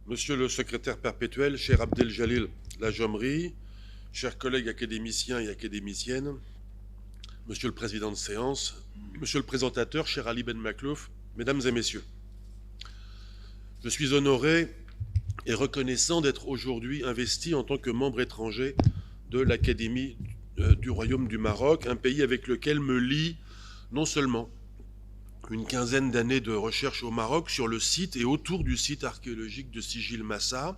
Monsieur le secrétaire perpétuel, cher Abdel-Jalil Lajomri, chers collègues académiciens et académiciennes, monsieur le président de séance, monsieur le présentateur, cher Ali Ben Maklouf, mesdames et messieurs, je suis honoré et reconnaissant d'être aujourd'hui investi en tant que membre étranger de l'Académie du Royaume du Maroc, un pays avec lequel me lie non seulement une quinzaine d'années de recherche au Maroc sur le site et autour du site archéologique de Sigil Massa,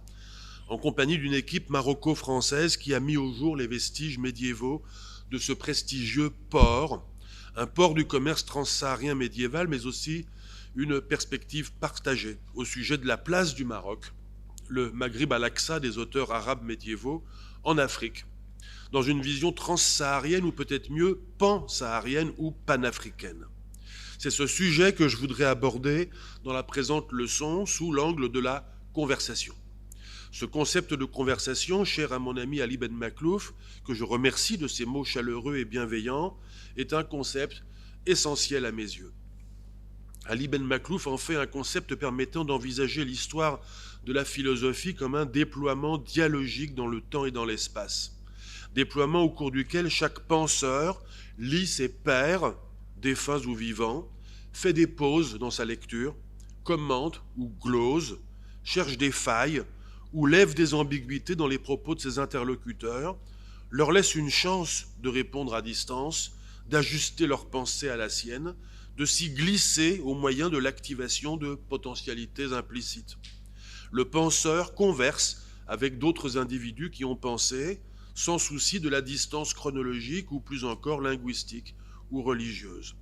en compagnie d'une équipe maroco-française qui a mis au jour les vestiges médiévaux de ce prestigieux port, un port du commerce transsaharien médiéval, mais aussi une perspective partagée au sujet de la place du Maroc, le Maghrib al-Aqsa des auteurs arabes médiévaux, en Afrique, dans une vision transsaharienne ou peut-être mieux pan-saharienne ou panafricaine. C'est ce sujet que je voudrais aborder dans la présente leçon sous l'angle de la conversation. Ce concept de conversation, cher à mon ami Ali Ben Maklouf, que je remercie de ses mots chaleureux et bienveillants, est un concept essentiel à mes yeux. Ali Ben Maklouf en fait un concept permettant d'envisager l'histoire de la philosophie comme un déploiement dialogique dans le temps et dans l'espace. Déploiement au cours duquel chaque penseur lit ses pairs, défunts ou vivants, fait des pauses dans sa lecture, commente ou glose, cherche des failles ou lève des ambiguïtés dans les propos de ses interlocuteurs, leur laisse une chance de répondre à distance, d'ajuster leur pensée à la sienne, de s'y glisser au moyen de l'activation de potentialités implicites. Le penseur converse avec d'autres individus qui ont pensé, sans souci de la distance chronologique ou plus encore linguistique ou religieuse.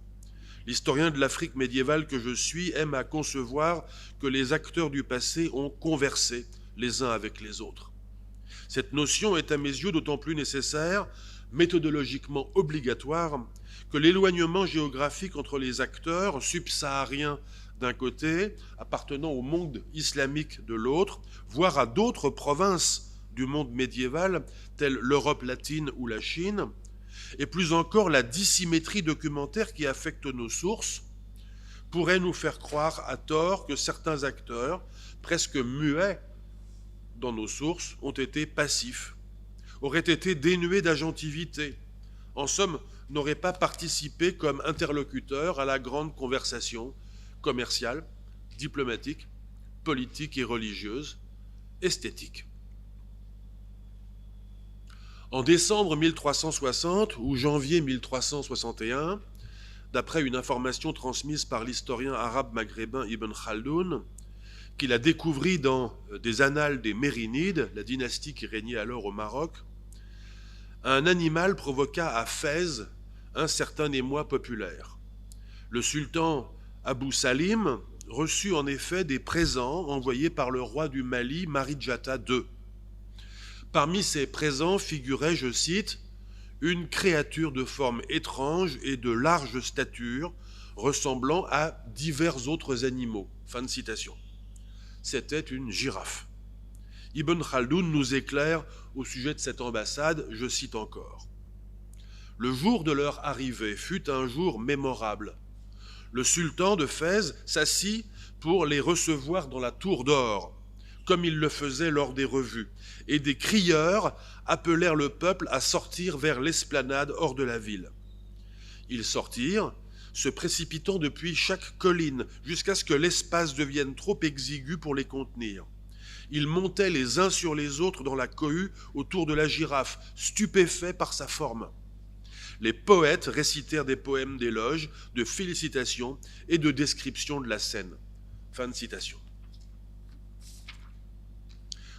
L'historien de l'Afrique médiévale que je suis aime à concevoir que les acteurs du passé ont conversé les uns avec les autres. Cette notion est à mes yeux d'autant plus nécessaire, méthodologiquement obligatoire, que l'éloignement géographique entre les acteurs subsahariens d'un côté, appartenant au monde islamique de l'autre, voire à d'autres provinces du monde médiéval, telles l'Europe latine ou la Chine, et plus encore la dissymétrie documentaire qui affecte nos sources, pourrait nous faire croire à tort que certains acteurs, presque muets dans nos sources, ont été passifs, auraient été dénués d'agentivité, en somme, n'auraient pas participé comme interlocuteurs à la grande conversation commerciale, diplomatique, politique et religieuse, esthétique. En décembre 1360 ou janvier 1361, d'après une information transmise par l'historien arabe maghrébin Ibn Khaldoun, qu'il a découvert dans des annales des Mérinides, la dynastie qui régnait alors au Maroc, un animal provoqua à Fès un certain émoi populaire. Le sultan Abou Salim reçut en effet des présents envoyés par le roi du Mali, Marijata II. Parmi ces présents figurait, je cite, « une créature de forme étrange et de large stature, ressemblant à divers autres animaux. » Fin de citation. C'était une girafe. Ibn Khaldoun nous éclaire au sujet de cette ambassade, je cite encore. « Le jour de leur arrivée fut un jour mémorable. Le sultan de Fès s'assit pour les recevoir dans la tour d'or, comme il le faisait lors des revues, et des crieurs appelèrent le peuple à sortir vers l'esplanade hors de la ville. Ils sortirent, se précipitant depuis chaque colline, jusqu'à ce que l'espace devienne trop exigu pour les contenir. Ils montaient les uns sur les autres dans la cohue autour de la girafe, stupéfaits par sa forme. Les poètes récitèrent des poèmes d'éloge, de félicitations et de description de la scène. Fin de citation.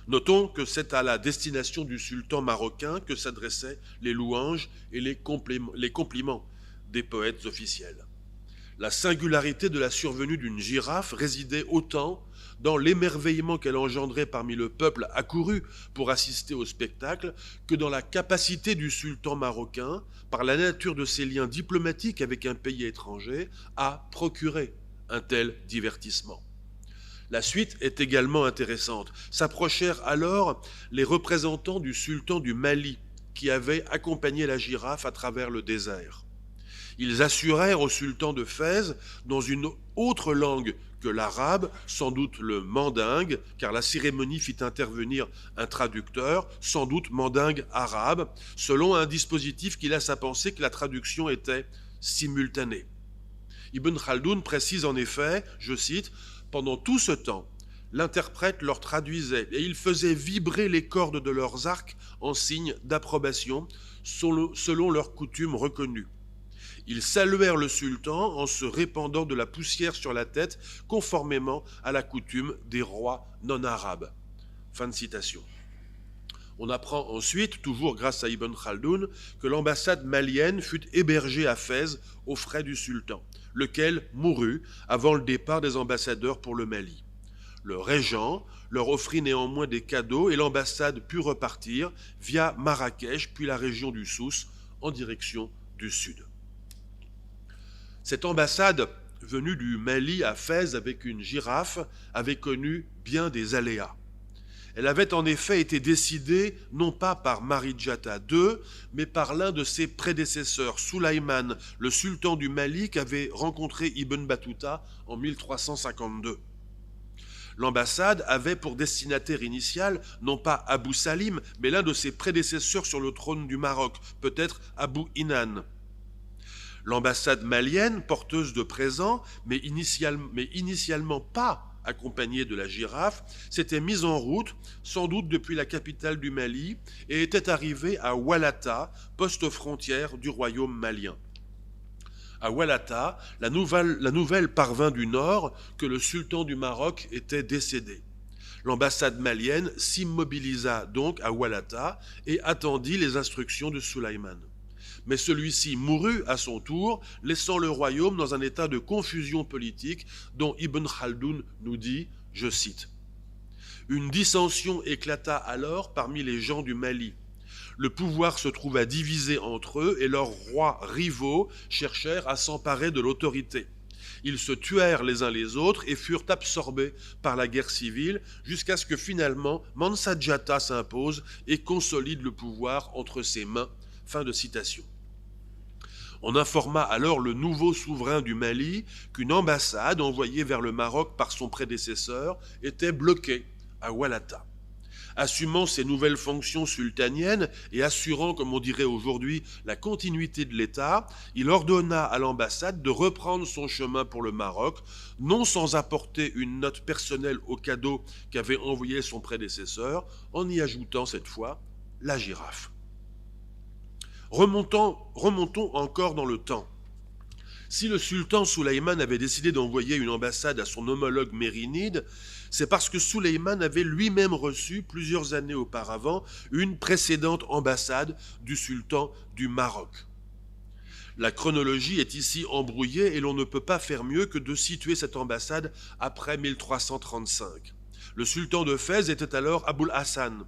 Notons que c'est à la destination du sultan marocain que s'adressaient les louanges et les compliments des poètes officiels. La singularité de la survenue d'une girafe résidait autant dans l'émerveillement qu'elle engendrait parmi le peuple accouru pour assister au spectacle que dans la capacité du sultan marocain, par la nature de ses liens diplomatiques avec un pays étranger, à procurer un tel divertissement. La suite est également intéressante. S'approchèrent alors les représentants du sultan du Mali qui avaient accompagné la girafe à travers le désert. Ils assurèrent au sultan de Fès, dans une autre langue que l'arabe, sans doute le mandingue, car la cérémonie fit intervenir un traducteur, sans doute mandingue arabe, selon un dispositif qui laisse à penser que la traduction était simultanée. Ibn Khaldoun précise en effet, je cite, « Pendant tout ce temps, l'interprète leur traduisait et il faisait vibrer les cordes de leurs arcs en signe d'approbation selon leurs coutumes reconnues. Ils saluèrent le sultan en se répandant de la poussière sur la tête, conformément à la coutume des rois non-arabes. » Fin de citation. On apprend ensuite, toujours grâce à Ibn Khaldoun, que l'ambassade malienne fut hébergée à Fès aux frais du sultan, lequel mourut avant le départ des ambassadeurs pour le Mali. Le régent leur offrit néanmoins des cadeaux et l'ambassade put repartir via Marrakech puis la région du Souss en direction du sud. Cette ambassade venue du Mali à Fès avec une girafe avait connu bien des aléas. Elle avait en effet été décidée non pas par Maridjata II, mais par l'un de ses prédécesseurs, Sulayman, le sultan du Mali qu'avait rencontré Ibn Battuta en 1352. L'ambassade avait pour destinataire initial non pas Abou Salim, mais l'un de ses prédécesseurs sur le trône du Maroc, peut-être Abou Inan. L'ambassade malienne, porteuse de présents, mais initialement pas accompagnée de la girafe, s'était mise en route, sans doute depuis la capitale du Mali, et était arrivée à Oualata, poste frontière du royaume malien. À Oualata, la nouvelle parvint du nord que le sultan du Maroc était décédé. L'ambassade malienne s'immobilisa donc à Oualata et attendit les instructions de Sulayman. Mais celui-ci mourut à son tour, laissant le royaume dans un état de confusion politique dont Ibn Khaldoun nous dit, je cite, « Une dissension éclata alors parmi les gens du Mali. Le pouvoir se trouva divisé entre eux et leurs rois rivaux cherchèrent à s'emparer de l'autorité. Ils se tuèrent les uns les autres et furent absorbés par la guerre civile jusqu'à ce que finalement Mansa Djata s'impose et consolide le pouvoir entre ses mains. » Fin de citation. On informa alors le nouveau souverain du Mali qu'une ambassade envoyée vers le Maroc par son prédécesseur était bloquée à Oualata. Assumant ses nouvelles fonctions sultaniennes et assurant, comme on dirait aujourd'hui, la continuité de l'État, il ordonna à l'ambassade de reprendre son chemin pour le Maroc, non sans apporter une note personnelle au cadeau qu'avait envoyé son prédécesseur, en y ajoutant cette fois la girafe. Remontons encore dans le temps. Si le sultan Sulayman avait décidé d'envoyer une ambassade à son homologue mérinide, c'est parce que Sulayman avait lui-même reçu, plusieurs années auparavant, une précédente ambassade du sultan du Maroc. La chronologie est ici embrouillée et l'on ne peut pas faire mieux que de situer cette ambassade après 1335. Le sultan de Fès était alors Aboul Hassan.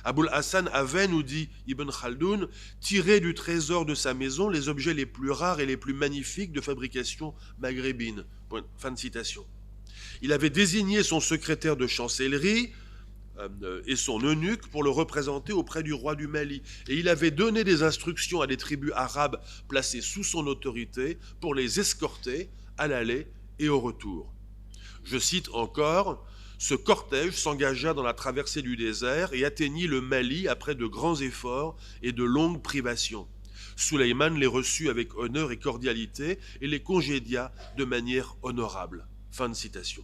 Aboul Hassan avait, nous dit Ibn Khaldoun, tiré du trésor de sa maison les objets les plus rares et les plus magnifiques de fabrication maghrébine. Fin de citation. Il avait désigné son secrétaire de chancellerie et son eunuque pour le représenter auprès du roi du Mali. Et il avait donné des instructions à des tribus arabes placées sous son autorité pour les escorter à l'aller et au retour. Je cite encore, « Ce cortège s'engagea dans la traversée du désert et atteignit le Mali après de grands efforts et de longues privations. Sulayman les reçut avec honneur et cordialité et les congédia de manière honorable. » Fin de citation.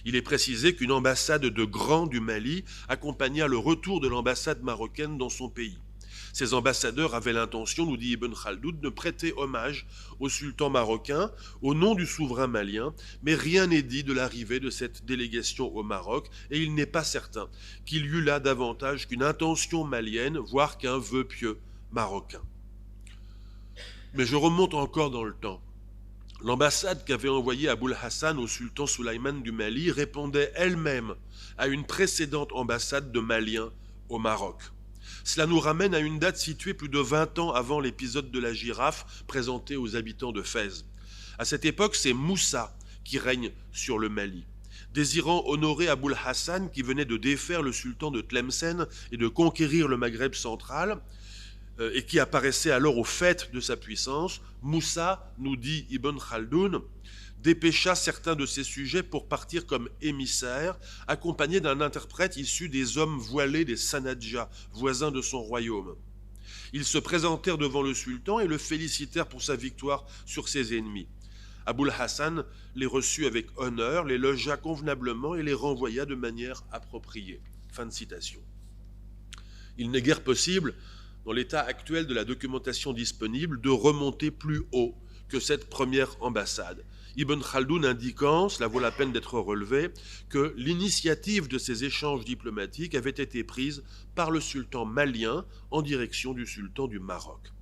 Il est précisé qu'une ambassade de Grand du Mali accompagna le retour de l'ambassade marocaine dans son pays. Ces ambassadeurs avaient l'intention, nous dit Ibn Khaldoun, de prêter hommage au sultan marocain au nom du souverain malien, mais rien n'est dit de l'arrivée de cette délégation au Maroc et il n'est pas certain qu'il y eût là davantage qu'une intention malienne, voire qu'un vœu pieux marocain. Mais je remonte encore dans le temps. L'ambassade qu'avait envoyée Aboul Hassan au sultan Sulayman du Mali répondait elle-même à une précédente ambassade de Maliens au Maroc. Cela nous ramène à une date située plus de 20 ans avant l'épisode de la girafe présenté aux habitants de Fès. À cette époque, c'est Moussa qui règne sur le Mali. Désirant honorer Aboul Hassan qui venait de défaire le sultan de Tlemcen et de conquérir le Maghreb central, et qui apparaissait alors au faîte de sa puissance, Moussa, nous dit Ibn Khaldoun, dépêcha certains de ses sujets pour partir comme émissaires, accompagnés d'un interprète issu des hommes voilés des Sanadja, voisins de son royaume. Ils se présentèrent devant le sultan et le félicitèrent pour sa victoire sur ses ennemis. Aboul Hassan les reçut avec honneur, les logea convenablement et les renvoya de manière appropriée. Fin de citation. Il n'est guère possible, dans l'état actuel de la documentation disponible, de remonter plus haut que cette première ambassade. Ibn Khaldoun indiquant, cela vaut la peine d'être relevé, que l'initiative de ces échanges diplomatiques avait été prise par le sultan malien en direction du sultan du Maroc.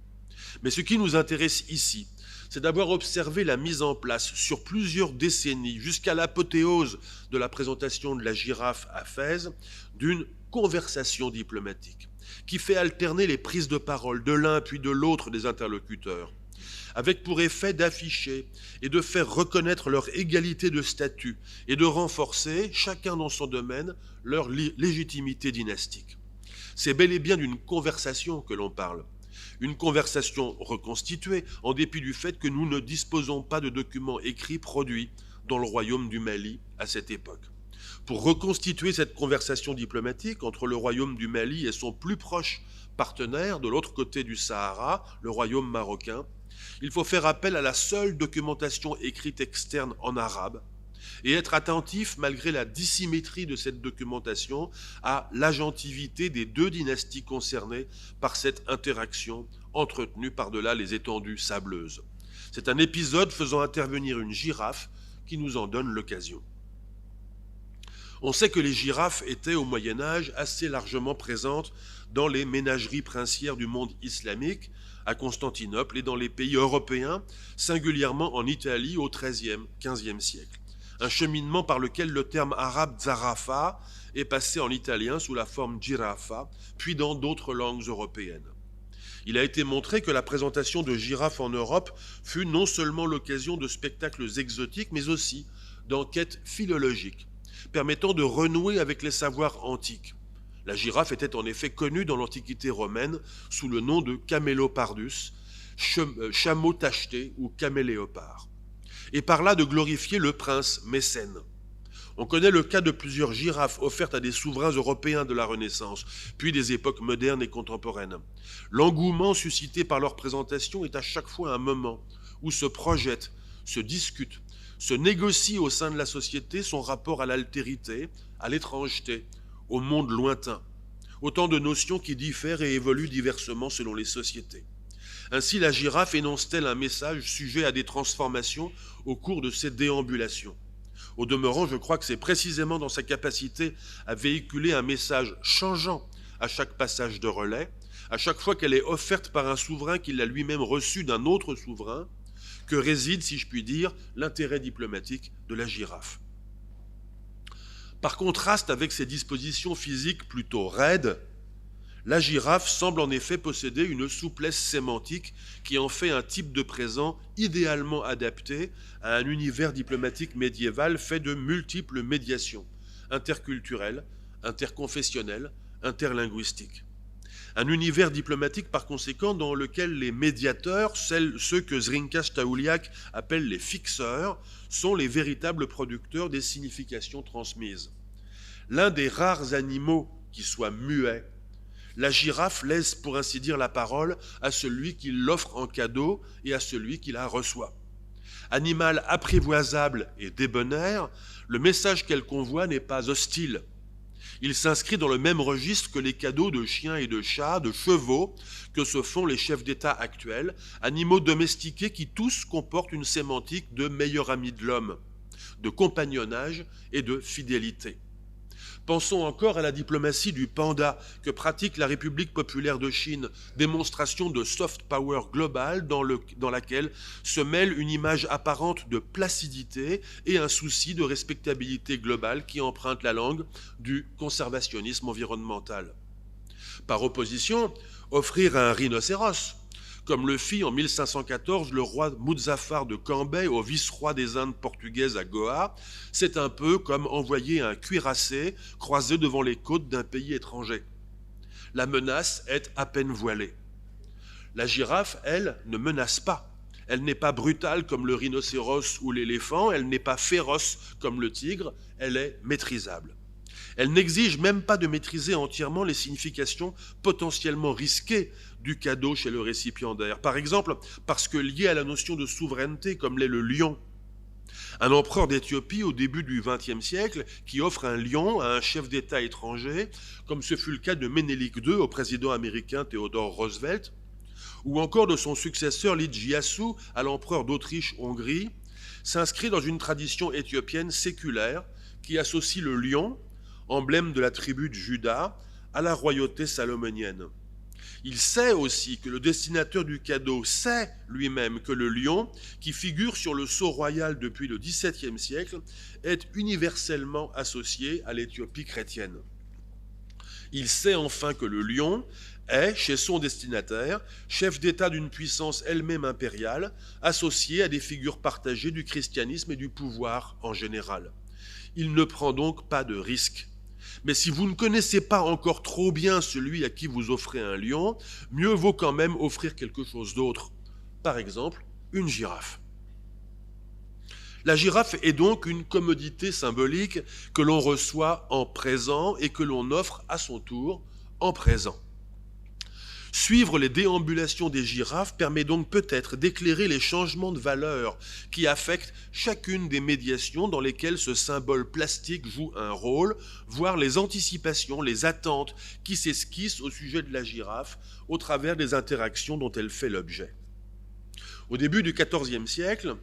Mais ce qui nous intéresse ici, c'est d'avoir observé la mise en place sur plusieurs décennies, jusqu'à l'apothéose de la présentation de la girafe à Fès, d'une conversation diplomatique, qui fait alterner les prises de parole de l'un puis de l'autre des interlocuteurs, avec pour effet d'afficher et de faire reconnaître leur égalité de statut et de renforcer, chacun dans son domaine, leur légitimité dynastique. C'est bel et bien d'une conversation que l'on parle. Une conversation reconstituée, en dépit du fait que nous ne disposons pas de documents écrits produits dans le royaume du Mali à cette époque. Pour reconstituer cette conversation diplomatique entre le royaume du Mali et son plus proche partenaire de l'autre côté du Sahara, le royaume marocain, il faut faire appel à la seule documentation écrite externe en arabe et être attentif, malgré la dissymétrie de cette documentation, à l'agentivité des deux dynasties concernées par cette interaction entretenue par-delà les étendues sableuses. C'est un épisode faisant intervenir une girafe qui nous en donne l'occasion. On sait que les girafes étaient au Moyen-Âge assez largement présentes dans les ménageries princières du monde islamique, à Constantinople et dans les pays européens, singulièrement en Italie au XIIIe, XVe siècle. Un cheminement par lequel le terme arabe zarafa est passé en italien sous la forme girafa, puis dans d'autres langues européennes. Il a été montré que la présentation de girafes en Europe fut non seulement l'occasion de spectacles exotiques, mais aussi d'enquêtes philologiques, permettant de renouer avec les savoirs antiques. La girafe était en effet connue dans l'Antiquité romaine sous le nom de camélopardus, chameau tacheté ou caméléopard, et par là de glorifier le prince Mécène. On connaît le cas de plusieurs girafes offertes à des souverains européens de la Renaissance, puis des époques modernes et contemporaines. L'engouement suscité par leur présentation est à chaque fois un moment où se projette, se discute, se négocie au sein de la société son rapport à l'altérité, à l'étrangeté, au monde lointain. Autant de notions qui diffèrent et évoluent diversement selon les sociétés. Ainsi, la girafe énonce-t-elle un message sujet à des transformations au cours de ses déambulations. Au demeurant, je crois que c'est précisément dans sa capacité à véhiculer un message changeant à chaque passage de relais, à chaque fois qu'elle est offerte par un souverain qui l'a lui-même reçu d'un autre souverain, que réside, si je puis dire, l'intérêt diplomatique de la girafe. Par contraste avec ses dispositions physiques plutôt raides, la girafe semble en effet posséder une souplesse sémantique qui en fait un type de présent idéalement adapté à un univers diplomatique médiéval fait de multiples médiations, interculturelles, interconfessionnelles, interlinguistiques. Un univers diplomatique par conséquent dans lequel les médiateurs, ceux que Zrinka Stauliak appelle les fixeurs, sont les véritables producteurs des significations transmises. L'un des rares animaux qui soit muet, la girafe laisse pour ainsi dire la parole à celui qui l'offre en cadeau et à celui qui la reçoit. Animal apprivoisable et débonnaire, le message qu'elle convoie n'est pas hostile. Il s'inscrit dans le même registre que les cadeaux de chiens et de chats, de chevaux, que se font les chefs d'État actuels, animaux domestiqués qui tous comportent une sémantique de meilleur ami de l'homme, de compagnonnage et de fidélité. Pensons encore à la diplomatie du panda que pratique la République populaire de Chine, démonstration de soft power globale dans laquelle se mêle une image apparente de placidité et un souci de respectabilité globale qui emprunte la langue du conservationnisme environnemental. Par opposition, offrir un rhinocéros, comme le fit en 1514 le roi Muzaffar de Cambay au vice-roi des Indes portugaises à Goa, c'est un peu comme envoyer un cuirassé croisé devant les côtes d'un pays étranger. La menace est à peine voilée. La girafe, elle, ne menace pas. Elle n'est pas brutale comme le rhinocéros ou l'éléphant, elle n'est pas féroce comme le tigre, elle est maîtrisable. Elle n'exige même pas de maîtriser entièrement les significations potentiellement risquées du cadeau chez le récipiendaire. Par exemple, parce que lié à la notion de souveraineté comme l'est le lion. Un empereur d'Éthiopie au début du XXe siècle qui offre un lion à un chef d'État étranger, comme ce fut le cas de Ménélik II au président américain Theodore Roosevelt, ou encore de son successeur Iyyasu à l'empereur d'Autriche-Hongrie, s'inscrit dans une tradition éthiopienne séculaire qui associe le lion, emblème de la tribu de Juda, à la royauté salomonienne. Il sait aussi que le destinateur du cadeau sait lui-même que le lion, qui figure sur le sceau royal depuis le XVIIe siècle, est universellement associé à l'Éthiopie chrétienne. Il sait enfin que le lion est, chez son destinataire, chef d'État d'une puissance elle-même impériale, associée à des figures partagées du christianisme et du pouvoir en général. Il ne prend donc pas de risque. Mais si vous ne connaissez pas encore trop bien celui à qui vous offrez un lion, mieux vaut quand même offrir quelque chose d'autre. Par exemple, une girafe. La girafe est donc une commodité symbolique que l'on reçoit en présent et que l'on offre à son tour en présent. Suivre les déambulations des girafes permet donc peut-être d'éclairer les changements de valeur qui affectent chacune des médiations dans lesquelles ce symbole plastique joue un rôle, voire les anticipations, les attentes qui s'esquissent au sujet de la girafe au travers des interactions dont elle fait l'objet. Au début du XIVe siècle,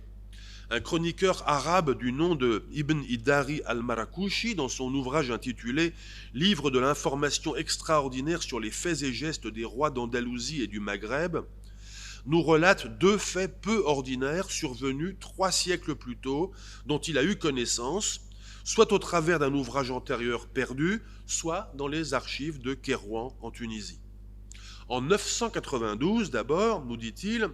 un chroniqueur arabe du nom de Ibn Idari al-Marrakouchi, dans son ouvrage intitulé « Livre de l'information extraordinaire sur les faits et gestes des rois d'Andalousie et du Maghreb », nous relate deux faits peu ordinaires survenus 3 siècles plus tôt, dont il a eu connaissance, soit au travers d'un ouvrage antérieur perdu, soit dans les archives de Kérouan en Tunisie. En 992 d'abord, nous dit-il,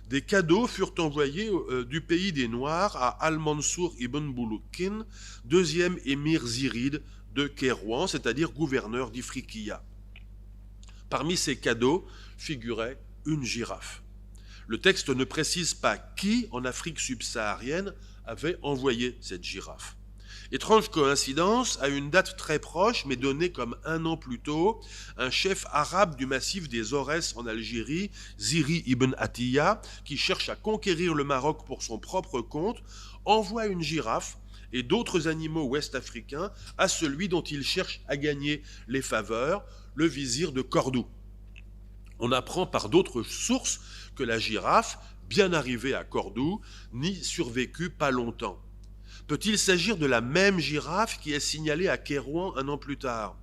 des cadeaux furent envoyés du pays des Noirs à Al-Mansour ibn Bouloukin, deuxième émir ziride de Kérouan, c'est-à-dire gouverneur d'Ifriqiya. Parmi ces cadeaux figurait une girafe. Le texte ne précise pas qui, en Afrique subsaharienne, avait envoyé cette girafe. Étrange coïncidence, à une date très proche, mais donnée comme 1 an plus tôt, un chef arabe du massif des Aurès en Algérie, Ziri ibn Atiyah, qui cherche à conquérir le Maroc pour son propre compte, envoie une girafe et d'autres animaux ouest-africains à celui dont il cherche à gagner les faveurs, le vizir de Cordoue. On apprend par d'autres sources que la girafe, bien arrivée à Cordoue, n'y survécut pas longtemps. Peut-il s'agir de la même girafe qui est signalée à Kérouan 1 an plus tard?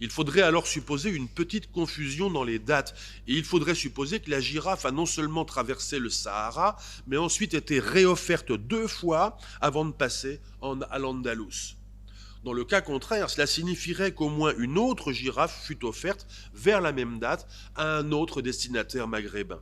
Il faudrait alors supposer une petite confusion dans les dates, et il faudrait supposer que la girafe a non seulement traversé le Sahara, mais ensuite été réofferte 2 fois avant de passer à l'Andalous. Dans le cas contraire, cela signifierait qu'au moins une autre girafe fut offerte vers la même date à un autre destinataire maghrébin.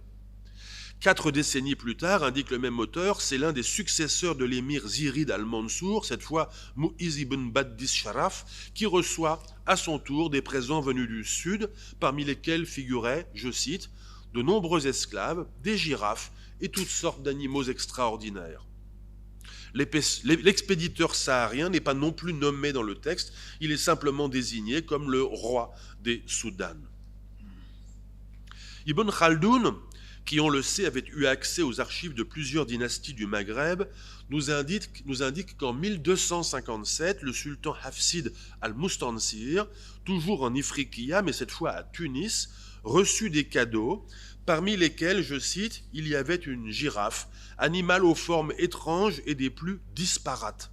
4 décennies plus tard, indique le même auteur, c'est l'un des successeurs de l'émir Zirid al-Mansour, cette fois Mu'iz ibn Baddis Sharaf, qui reçoit à son tour des présents venus du sud, parmi lesquels figuraient, je cite, de nombreux esclaves, des girafes et toutes sortes d'animaux extraordinaires. L'expéditeur saharien n'est pas non plus nommé dans le texte, il est simplement désigné comme le roi des Soudans. Ibn Khaldoun, qui, on le sait, avait eu accès aux archives de plusieurs dynasties du Maghreb, nous indique qu'en 1257, le sultan Hafsid al-Mustansir, toujours en Ifriqiya, mais cette fois à Tunis, reçut des cadeaux, parmi lesquels, je cite, il y avait une girafe, animal aux formes étranges et des plus disparates.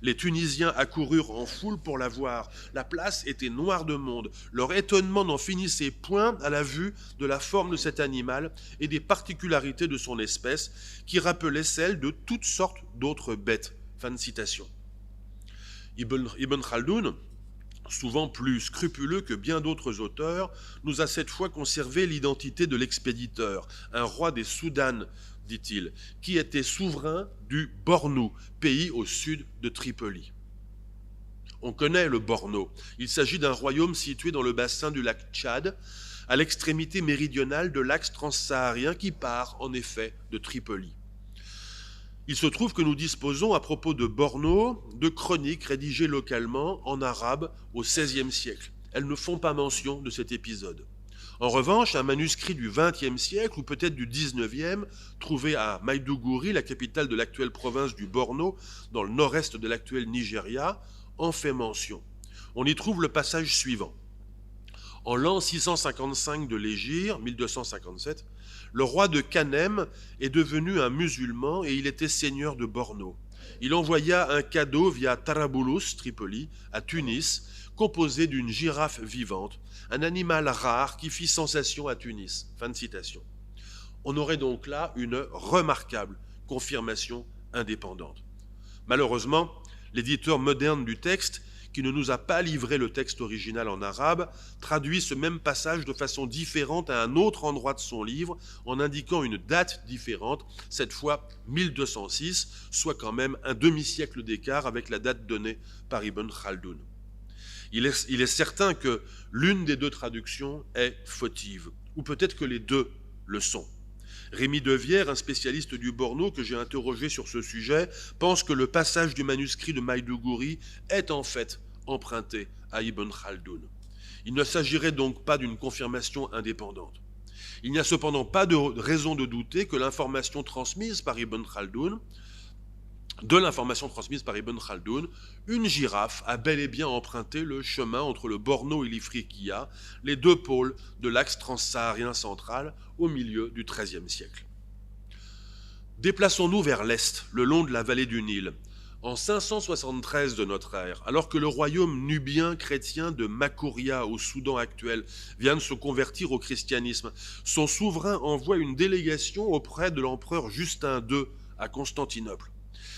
Les Tunisiens accoururent en foule pour la voir. La place était noire de monde. Leur étonnement n'en finissait point à la vue de la forme de cet animal et des particularités de son espèce qui rappelaient celles de toutes sortes d'autres bêtes. Fin de citation. Ibn Khaldoun, souvent plus scrupuleux que bien d'autres auteurs, nous a cette fois conservé l'identité de l'expéditeur, un roi des Soudans, dit-il, qui était souverain du Bornou, pays au sud de Tripoli. On connaît le Borno. Il s'agit d'un royaume situé dans le bassin du lac Tchad, à l'extrémité méridionale de l'axe transsaharien qui part en effet de Tripoli. Il se trouve que nous disposons, à propos de Borno, de chroniques rédigées localement en arabe au XVIe siècle. Elles ne font pas mention de cet épisode. En revanche, un manuscrit du XXe siècle, ou peut-être du XIXe, trouvé à Maïdougouri, la capitale de l'actuelle province du Borno, dans le nord-est de l'actuel Nigeria, en fait mention. On y trouve le passage suivant. En l'an 655 de l'Hégire, 1257, le roi de Kanem est devenu un musulman et il était seigneur de Borno. Il envoya un cadeau via Tarabulus, Tripoli, à Tunis, composé d'une girafe vivante, un animal rare qui fit sensation à Tunis. Fin de citation. On aurait donc là une remarquable confirmation indépendante. Malheureusement, l'éditeur moderne du texte, qui ne nous a pas livré le texte original en arabe, traduit ce même passage de façon différente à un autre endroit de son livre, en indiquant une date différente, cette fois 1206, soit quand même un demi-siècle d'écart avec la date donnée par Ibn Khaldoun. Il est certain que l'une des deux traductions est fautive, ou peut-être que les deux le sont. Rémi Devière, un spécialiste du Borno que j'ai interrogé sur ce sujet, pense que le passage du manuscrit de Maïdougouri est en fait emprunté à Ibn Khaldoun. Il ne s'agirait donc pas d'une confirmation indépendante. Il n'y a cependant pas de raison de douter que de l'information transmise par Ibn Khaldoun, une girafe a bel et bien emprunté le chemin entre le Borno et l'Ifriqiya, les deux pôles de l'axe transsaharien central au milieu du XIIIe siècle. Déplaçons-nous vers l'est, le long de la vallée du Nil. En 573 de notre ère, alors que le royaume nubien chrétien de Makuria au Soudan actuel vient de se convertir au christianisme, son souverain envoie une délégation auprès de l'empereur Justin II à Constantinople.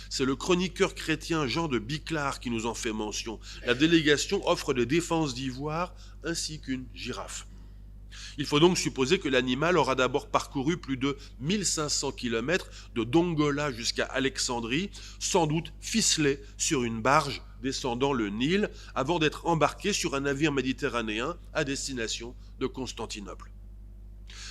C'est le chroniqueur chrétien Jean de Biclar qui nous en fait mention. La délégation offre des défenses d'ivoire ainsi qu'une girafe. Il faut donc supposer que l'animal aura d'abord parcouru plus de 1500 km de Dongola jusqu'à Alexandrie, sans doute ficelé sur une barge descendant le Nil, avant d'être embarqué sur un navire méditerranéen à destination de Constantinople.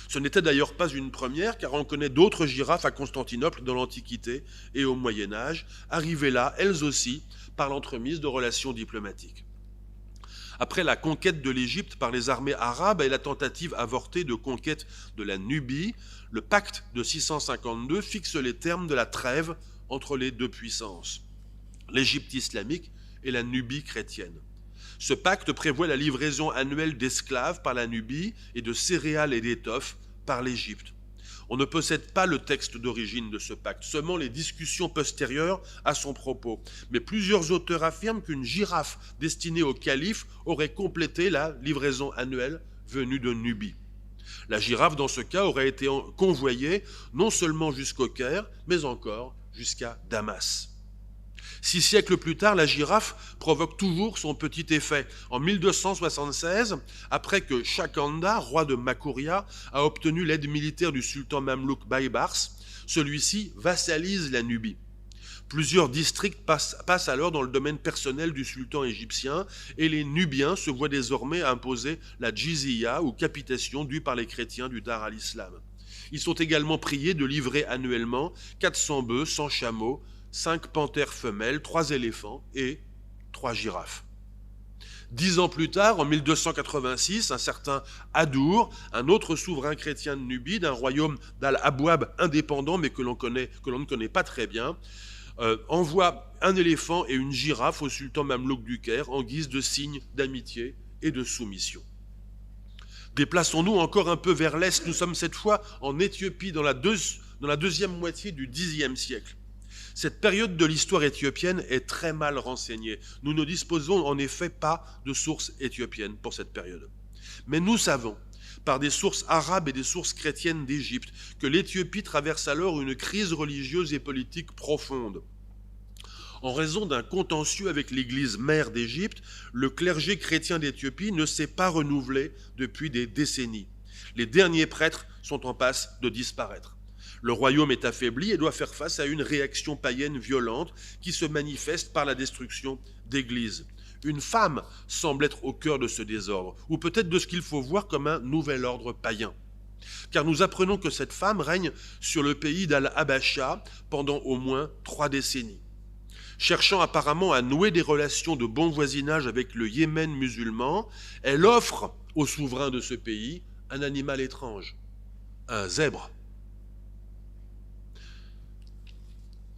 Ce n'était d'ailleurs pas une première, car on connaît d'autres girafes à Constantinople dans l'Antiquité et au Moyen-Âge, arrivées là, elles aussi, par l'entremise de relations diplomatiques. Après la conquête de l'Égypte par les armées arabes et la tentative avortée de conquête de la Nubie, le pacte de 652 fixe les termes de la trêve entre les deux puissances, l'Égypte islamique et la Nubie chrétienne. Ce pacte prévoit la livraison annuelle d'esclaves par la Nubie et de céréales et d'étoffes par l'Égypte. On ne possède pas le texte d'origine de ce pacte, seulement les discussions postérieures à son propos. Mais plusieurs auteurs affirment qu'une girafe destinée au calife aurait complété la livraison annuelle venue de Nubie. La girafe, dans ce cas, aurait été convoyée non seulement jusqu'au Caire, mais encore jusqu'à Damas. 6 siècles plus tard, la girafe provoque toujours son petit effet. En 1276, après que Shakanda, roi de Makuria, a obtenu l'aide militaire du sultan mamelouk Baybars, celui-ci vassalise la Nubie. Plusieurs districts passent alors dans le domaine personnel du sultan égyptien et les Nubiens se voient désormais imposer la jizya ou capitation due par les chrétiens du Dar al-Islam. Ils sont également priés de livrer annuellement 400 bœufs, 100 chameaux, 5 panthères femelles, 3 éléphants et 3 girafes. 10 ans plus tard, en 1286, un certain Adour, un autre souverain chrétien de Nubie, d'un royaume d'Al-Abouab indépendant, mais que l'on ne connaît pas très bien, envoie un éléphant et une girafe au sultan mamelouk du Caire en guise de signe d'amitié et de soumission. Déplaçons-nous encore un peu vers l'est. Nous sommes cette fois en Éthiopie, dans la deuxième moitié du Xe siècle. Cette période de l'histoire éthiopienne est très mal renseignée. Nous ne disposons en effet pas de sources éthiopiennes pour cette période. Mais nous savons, par des sources arabes et des sources chrétiennes d'Égypte, que l'Éthiopie traverse alors une crise religieuse et politique profonde. En raison d'un contentieux avec l'église mère d'Égypte, le clergé chrétien d'Éthiopie ne s'est pas renouvelé depuis des décennies. Les derniers prêtres sont en passe de disparaître. Le royaume est affaibli et doit faire face à une réaction païenne violente qui se manifeste par la destruction d'églises. Une femme semble être au cœur de ce désordre, ou peut-être de ce qu'il faut voir comme un nouvel ordre païen. Car nous apprenons que cette femme règne sur le pays d'Al-Habasha pendant au moins 3 décennies. Cherchant apparemment à nouer des relations de bon voisinage avec le Yémen musulman, elle offre au souverain de ce pays un animal étrange, un zèbre.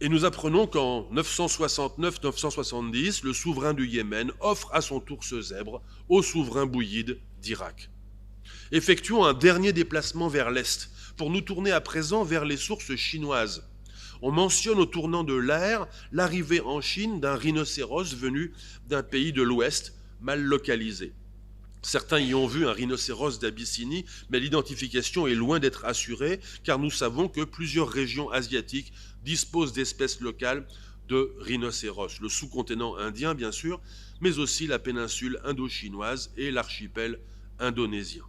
Et nous apprenons qu'en 969-970, le souverain du Yémen offre à son tour ce zèbre au souverain bouyide d'Irak. Effectuons un dernier déplacement vers l'Est, pour nous tourner à présent vers les sources chinoises. On mentionne au tournant de l'ère l'arrivée en Chine d'un rhinocéros venu d'un pays de l'Ouest, mal localisé. Certains y ont vu un rhinocéros d'Abyssinie, mais l'identification est loin d'être assurée, car nous savons que plusieurs régions asiatiques disposent d'espèces locales de rhinocéros. Le sous-continent indien, bien sûr, mais aussi la péninsule indo-chinoise et l'archipel indonésien.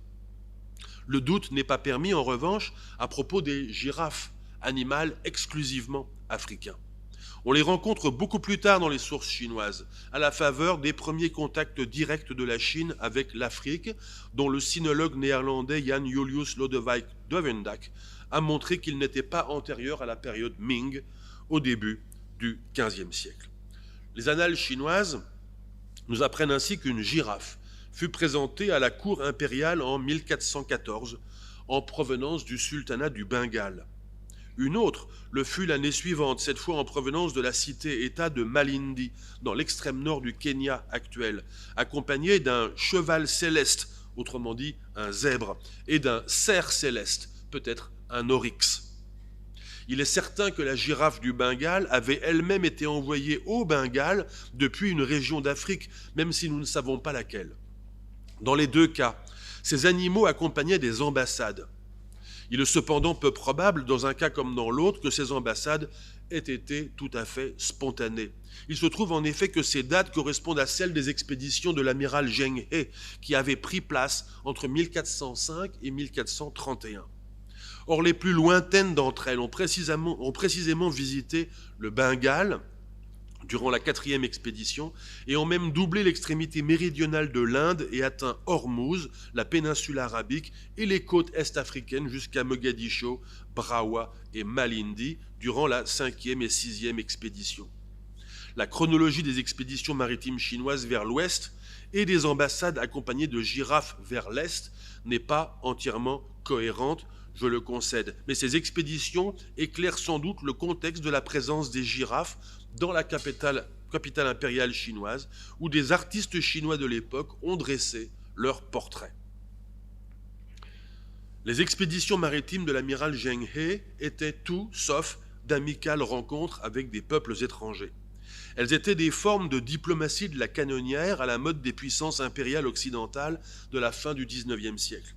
Le doute n'est pas permis, en revanche, à propos des girafes, animal exclusivement africain. On les rencontre beaucoup plus tard dans les sources chinoises, à la faveur des premiers contacts directs de la Chine avec l'Afrique, dont le sinologue néerlandais Jan Julius Lodewijk Douwendag a montré qu'il n'était pas antérieur à la période Ming, au début du XVe siècle. Les annales chinoises nous apprennent ainsi qu'une girafe fut présentée à la cour impériale en 1414, en provenance du sultanat du Bengale. Une autre le fut l'année suivante, cette fois en provenance de la cité-État de Malindi, dans l'extrême nord du Kenya actuel, accompagnée d'un cheval céleste, autrement dit un zèbre, et d'un cerf céleste, peut-être un oryx. Il est certain que la girafe du Bengale avait elle-même été envoyée au Bengale depuis une région d'Afrique, même si nous ne savons pas laquelle. Dans les deux cas, ces animaux accompagnaient des ambassades. Il est cependant peu probable, dans un cas comme dans l'autre, que ces ambassades aient été tout à fait spontanées. Il se trouve en effet que ces dates correspondent à celles des expéditions de l'amiral Zheng He, qui avaient pris place entre 1405 et 1431. Or, les plus lointaines d'entre elles ont précisément visité le Bengale durant la 4e expédition et ont même doublé l'extrémité méridionale de l'Inde et atteint Hormuz, la péninsule arabique et les côtes est-africaines jusqu'à Mogadiscio, Brawa et Malindi durant la 5e et 6e expédition. La chronologie des expéditions maritimes chinoises vers l'ouest et des ambassades accompagnées de girafes vers l'est n'est pas entièrement cohérente, je le concède, mais ces expéditions éclairent sans doute le contexte de la présence des girafes dans la capitale impériale chinoise, où des artistes chinois de l'époque ont dressé leurs portraits. Les expéditions maritimes de l'amiral Zheng He étaient tout sauf d'amicales rencontres avec des peuples étrangers. Elles étaient des formes de diplomatie de la canonnière à la mode des puissances impériales occidentales de la fin du XIXe siècle.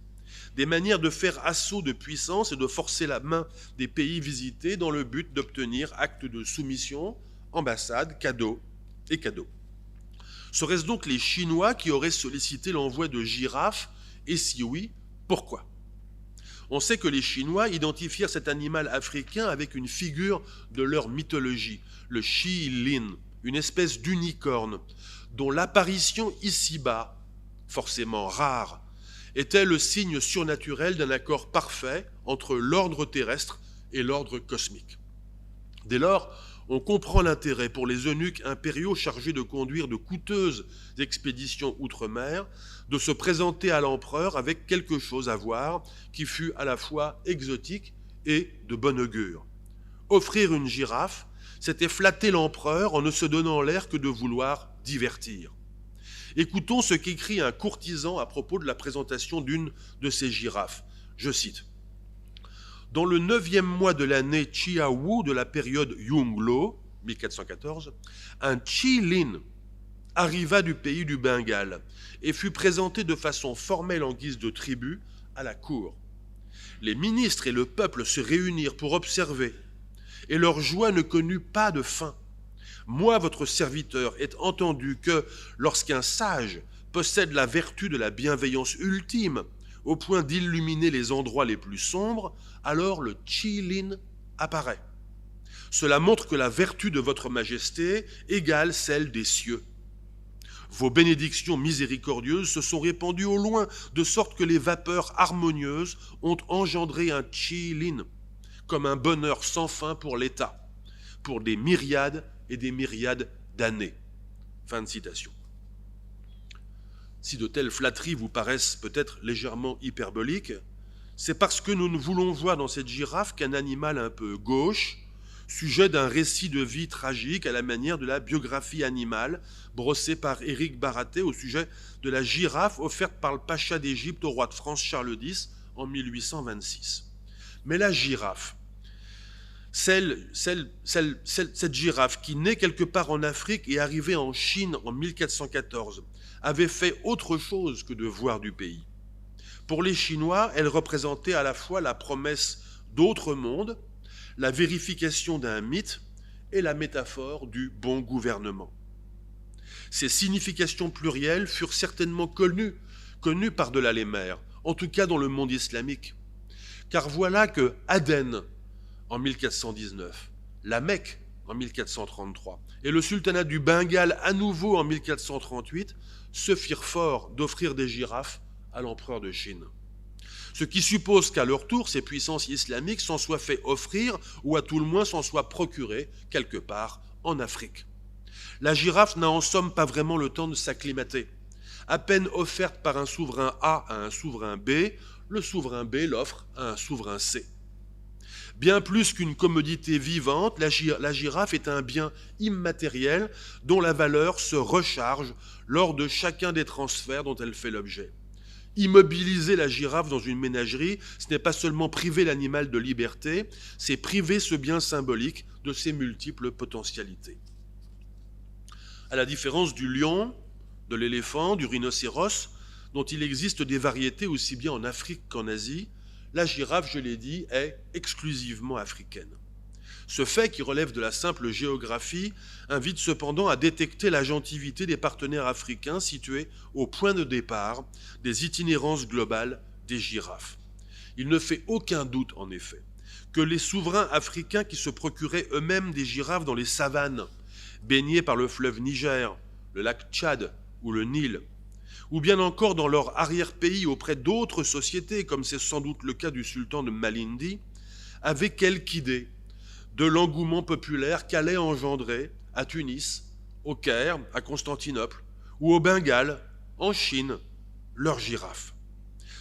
Des manières de faire assaut de puissance et de forcer la main des pays visités dans le but d'obtenir actes de soumission, ambassades, cadeaux et cadeaux. Seraient-ce donc les Chinois qui auraient sollicité l'envoi de girafes, et si oui, pourquoi ? On sait que les Chinois identifièrent cet animal africain avec une figure de leur mythologie, le Shilin, une espèce d'unicorne, dont l'apparition ici-bas, forcément rare, était le signe surnaturel d'un accord parfait entre l'ordre terrestre et l'ordre cosmique. Dès lors, on comprend l'intérêt pour les eunuques impériaux chargés de conduire de coûteuses expéditions outre-mer de se présenter à l'empereur avec quelque chose à voir qui fût à la fois exotique et de bon augure. Offrir une girafe, c'était flatter l'empereur en ne se donnant l'air que de vouloir divertir. Écoutons ce qu'écrit un courtisan à propos de la présentation d'une de ces girafes. Je cite. Dans le 9e mois de l'année Chiawu de la période Yunglo, 1414, un Chilin arriva du pays du Bengale et fut présenté de façon formelle en guise de tribut à la cour. Les ministres et le peuple se réunirent pour observer, et leur joie ne connut pas de fin. Moi, votre serviteur, ai entendu que lorsqu'un sage possède la vertu de la bienveillance ultime, au point d'illuminer les endroits les plus sombres, alors le Chilin apparaît. Cela montre que la vertu de votre majesté égale celle des cieux. Vos bénédictions miséricordieuses se sont répandues au loin, de sorte que les vapeurs harmonieuses ont engendré un chi-lin, comme un bonheur sans fin pour l'État, pour des myriades et des myriades d'années. » Fin de citation. Si de telles flatteries vous paraissent peut-être légèrement hyperboliques, c'est parce que nous ne voulons voir dans cette girafe qu'un animal un peu gauche, sujet d'un récit de vie tragique à la manière de la biographie animale brossée par Éric Baraté au sujet de la girafe offerte par le pacha d'Égypte au roi de France Charles X en 1826. Mais la girafe, cette girafe qui naît quelque part en Afrique et arrivée en Chine en 1414, avait fait autre chose que de voir du pays. Pour les Chinois, elle représentait à la fois la promesse d'autres mondes, la vérification d'un mythe et la métaphore du bon gouvernement. Ces significations plurielles furent certainement connues par-delà les mers, en tout cas dans le monde islamique. Car voilà que Aden, en 1419, la Mecque, en 1433, et le sultanat du Bengale, à nouveau en 1438, se firent fort d'offrir des girafes à l'empereur de Chine. Ce qui suppose qu'à leur tour, ces puissances islamiques s'en soient fait offrir, ou à tout le moins s'en soient procurées quelque part en Afrique. La girafe n'a en somme pas vraiment le temps de s'acclimater. À peine offerte par un souverain A à un souverain B, le souverain B l'offre à un souverain C. Bien plus qu'une commodité vivante, la girafe est un bien immatériel dont la valeur se recharge lors de chacun des transferts dont elle fait l'objet. Immobiliser la girafe dans une ménagerie, ce n'est pas seulement priver l'animal de liberté, c'est priver ce bien symbolique de ses multiples potentialités. À la différence du lion, de l'éléphant, du rhinocéros, dont il existe des variétés aussi bien en Afrique qu'en Asie, la girafe, je l'ai dit, est exclusivement africaine. Ce fait, qui relève de la simple géographie, invite cependant à détecter l'agentivité des partenaires africains situés au point de départ des itinérances globales des girafes. Il ne fait aucun doute, en effet, que les souverains africains qui se procuraient eux-mêmes des girafes dans les savanes, baignées par le fleuve Niger, le lac Tchad ou le Nil, ou bien encore dans leur arrière-pays auprès d'autres sociétés, comme c'est sans doute le cas du sultan de Malindi, avaient quelque idée de l'engouement populaire qu'allait engendrer à Tunis, au Caire, à Constantinople ou au Bengale, en Chine, leurs girafes.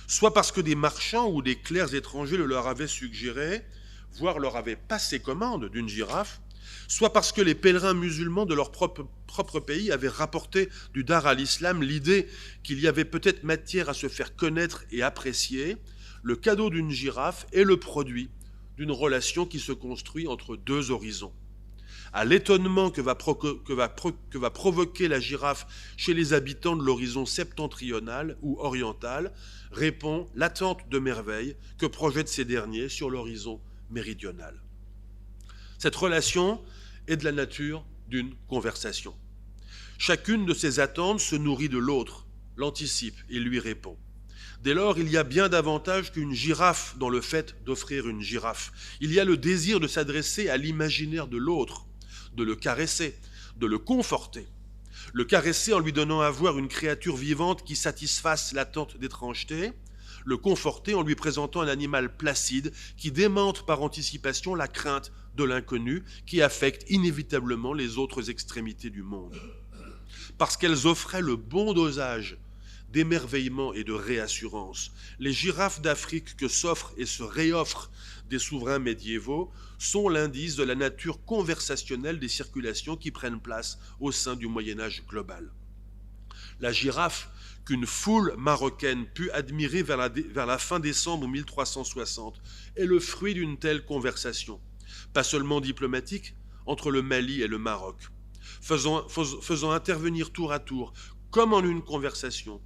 Soit parce que des marchands ou des clercs étrangers le leur avaient suggéré, voire leur avaient passé commande d'une girafe, soit parce que les pèlerins musulmans de leur propre pays avaient rapporté du Dar à l'islam l'idée qu'il y avait peut-être matière à se faire connaître et apprécier, le cadeau d'une girafe est le produit d'une relation qui se construit entre deux horizons. À l'étonnement que va provoquer la girafe chez les habitants de l'horizon septentrional ou oriental, répond l'attente de merveille que projettent ces derniers sur l'horizon méridional. Cette relation est de la nature d'une conversation. Chacune de ces attentes se nourrit de l'autre, l'anticipe et lui répond. Dès lors, il y a bien davantage qu'une girafe dans le fait d'offrir une girafe. Il y a le désir de s'adresser à l'imaginaire de l'autre, de le caresser, de le conforter. Le caresser en lui donnant à voir une créature vivante qui satisfasse l'attente d'étrangeté, le conforter en lui présentant un animal placide qui démente par anticipation la crainte de l'inconnu qui affecte inévitablement les autres extrémités du monde. Parce qu'elles offraient le bon dosage d'émerveillement et de réassurance, les girafes d'Afrique que s'offrent et se réoffrent des souverains médiévaux sont l'indice de la nature conversationnelle des circulations qui prennent place au sein du Moyen-Âge global. La girafe qu'une foule marocaine put admirer vers la fin décembre 1360 est le fruit d'une telle conversation, pas seulement diplomatique, entre le Mali et le Maroc, faisant intervenir tour à tour, comme en une conversation,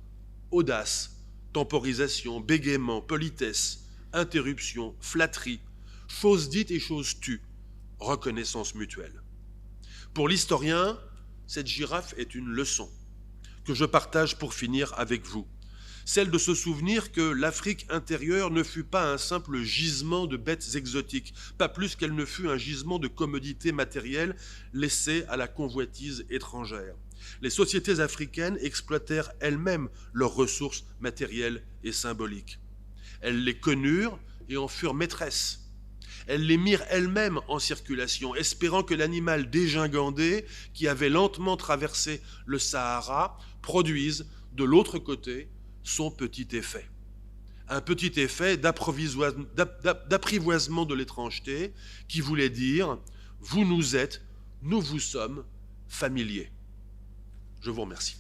audace, temporisation, bégaiement, politesse, interruption, flatterie, choses dites et choses tues, reconnaissance mutuelle. Pour l'historien, cette girafe est une leçon que je partage pour finir avec vous. celle de se souvenir que l'Afrique intérieure ne fut pas un simple gisement de bêtes exotiques, pas plus qu'elle ne fut un gisement de commodités matérielles laissées à la convoitise étrangère. Les sociétés africaines exploitèrent elles-mêmes leurs ressources matérielles et symboliques. Elles les connurent et en furent maîtresses. Elles les mirent elles-mêmes en circulation, espérant que l'animal dégingandé, qui avait lentement traversé le Sahara, produise de l'autre côté son petit effet. Un petit effet d'apprivoisement de l'étrangeté qui voulait dire « vous nous êtes, nous vous sommes familiers ». Je vous remercie.